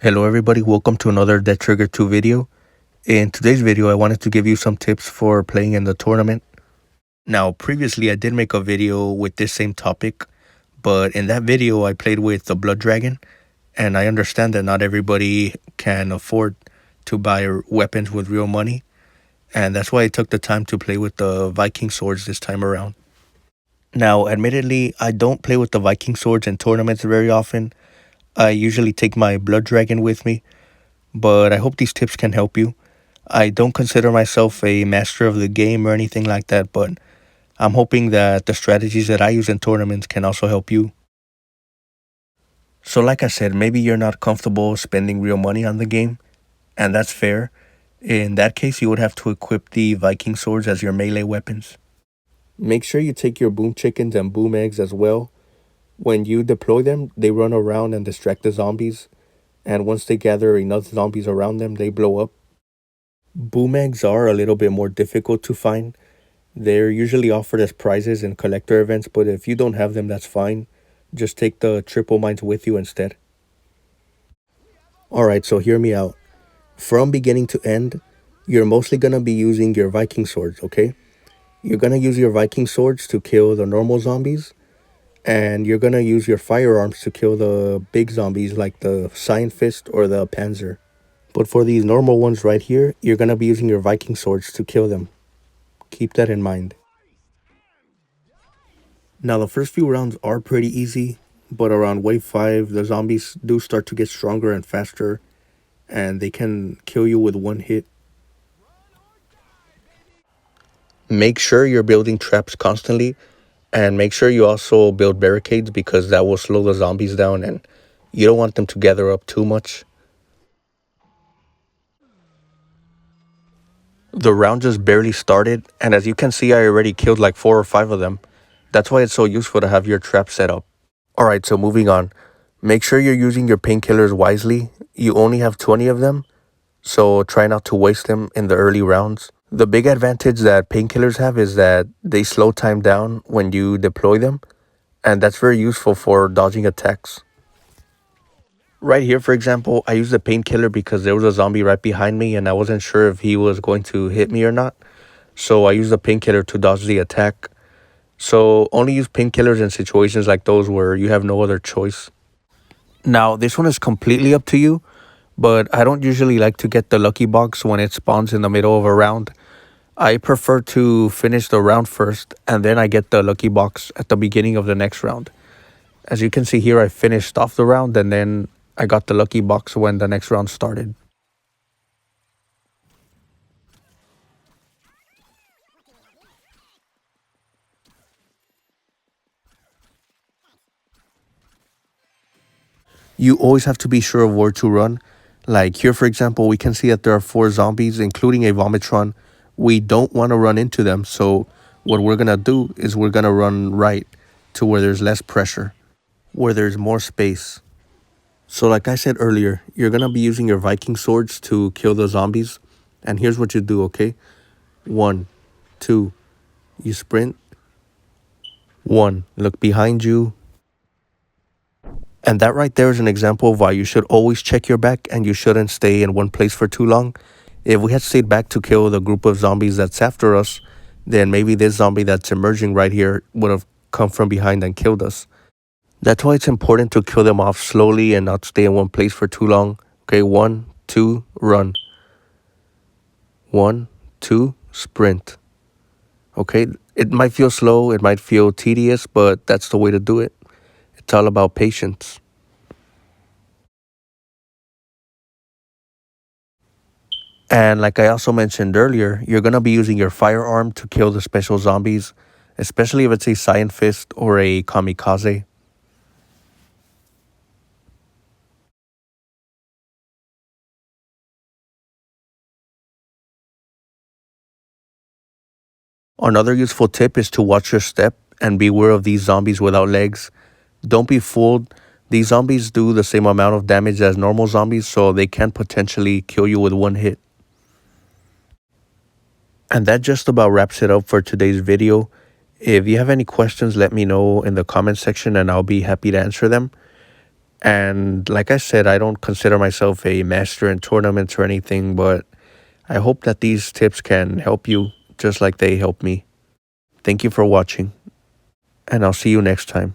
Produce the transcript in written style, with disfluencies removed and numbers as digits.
Hello everybody, welcome to another Death Trigger 2 video. In today's video, I wanted to give you some tips for playing in the tournament. Now, previously I did make a video with this same topic, but in that video I played with the Blood Dragon, and I understand that not everybody can afford to buy weapons with real money, and that's why I took the time to play with the Viking swords this time around. Now, admittedly, I don't play with the Viking swords in tournaments very often. I usually take my Blood Dragon with me, but I hope these tips can help you. I don't consider myself a master of the game or anything like that, but I'm hoping that the strategies that I use in tournaments can also help you. So like I said, maybe you're not comfortable spending real money on the game, and that's fair. In that case, you would have to equip the Viking swords as your melee weapons. Make sure you take your boom chickens and boom eggs as well. When you deploy them, they run around and distract the zombies, and once they gather enough zombies around them, they blow up. Boom eggs are a little bit more difficult to find. They're usually offered as prizes in collector events, but if you don't have them, that's fine. Just take the triple mines with you instead. Alright, so hear me out. From beginning to end, you're mostly going to be using your Viking swords, okay? You're going to use your Viking swords to kill the normal zombies, and you're going to use your firearms to kill the big zombies like the Cyan Fist or the Panzer. But for these normal ones right here, you're going to be using your Viking swords to kill them. Keep that in mind. Now, the first few rounds are pretty easy, but around wave 5, the zombies do start to get stronger and faster, and they can kill you with one hit. Make sure you're building traps constantly, and make sure you also build barricades because that will slow the zombies down, and you don't want them to gather up too much. The round just barely started, and as you can see, I already killed like 4 or 5 of them. That's why it's so useful to have your trap set up. Alright, so moving on. Make sure you're using your painkillers wisely. You only have 20 of them, so try not to waste them in the early rounds. The big advantage that painkillers have is that they slow time down when you deploy them, and that's very useful for dodging attacks. Right here, for example, I used a painkiller because there was a zombie right behind me and I wasn't sure if he was going to hit me or not. So I used a painkiller to dodge the attack. So only use painkillers in situations like those where you have no other choice. Now, this one is completely up to you, but I don't usually like to get the lucky box when it spawns in the middle of a round. I prefer to finish the round first and then I get the lucky box at the beginning of the next round. As you can see here, I finished off the round and then I got the lucky box when the next round started. You always have to be sure of where to run. Like here, for example, we can see that there are 4 zombies, including a Vomitron. We don't want to run into them, so what we're going to do is we're going to run right to where there's less pressure, where there's more space. So like I said earlier, you're going to be using your Viking swords to kill the zombies. And here's what you do, okay? 1, 2, you sprint. 1, look behind you. And that right there is an example of why you should always check your back and you shouldn't stay in one place for too long. If we had stayed back to kill the group of zombies that's after us, then maybe this zombie that's emerging right here would have come from behind and killed us. That's why it's important to kill them off slowly and not stay in one place for too long. Okay, 1, 2, run. 1, 2, sprint. Okay, it might feel slow, it might feel tedious, but that's the way to do it. It's all about patience. And like I also mentioned earlier, you're going to be using your firearm to kill the special zombies, especially if it's a Cyan Fist or a Kamikaze. Another useful tip is to watch your step and beware of these zombies without legs. Don't be fooled. These zombies do the same amount of damage as normal zombies, so they can potentially kill you with one hit. And that just about wraps it up for today's video. If you have any questions, let me know in the comment section and I'll be happy to answer them. And like I said, I don't consider myself a master in tournaments or anything, but I hope that these tips can help you just like they helped me. Thank you for watching, and I'll see you next time.